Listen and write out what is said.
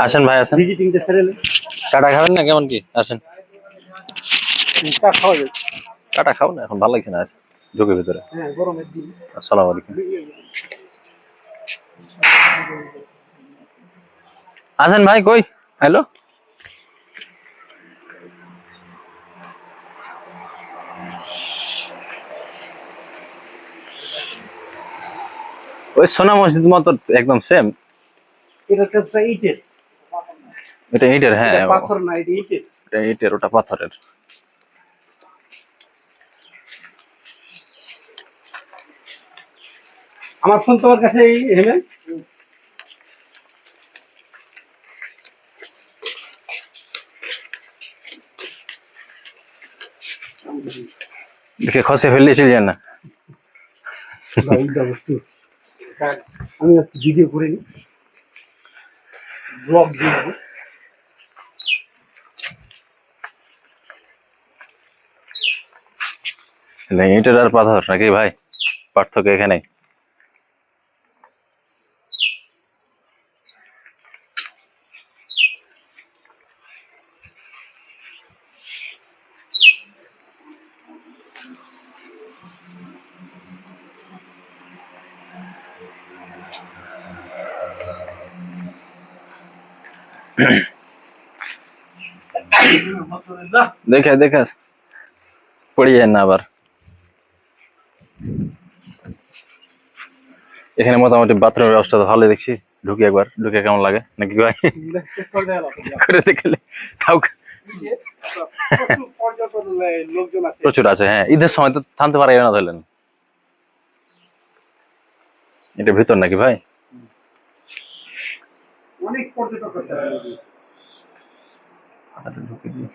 আসেন ভাই আসেন। ভিজিটিংটা ছেড়ে কাটা খাবেন না কেমন কি? আসেন। চা খাওয়া যায়। কাটা খাও না এখন ভালো লাগছে না। আসেন ঢুকে ভিতরে। হ্যাঁ, গরমের দিন। আসসালামু আলাইকুম। আসেন ভাই কই? হ্যালো। ওই সোনা মসজিদ মতো একদম সেম। এটা তো ইটের। এটা ইটের, হ্যাঁ। এটা পাথর না, এটা ইটের। এটা ইটের, ওটা পাথরের। আমার ফোন তোমার কাছে হেলে দেখে খসে ফেললে চলে যান না। আমি ভিডিও করে নি, ব্লগ দিব। ইটের আর পাথর নাকি ভাই? পার্থক্য এখানে। দেখে দেখে পড়ে যায় না আবার। এখানে মোটামুটি বাথরুমের ব্যবস্থা তো ভালো দেখছি। ঢুকি একবার, ঢুকে কেমন লাগে নাকি ভাই? করে দেখলে তাও লোকজন আছে প্রচুর আছে। হ্যাঁ, ঈদের সময় তো থামতে পারে না ধরলেন। এটা ভিতর নাকি ভাই? অনেক পর্যটক আছে। ঢুকে দিই।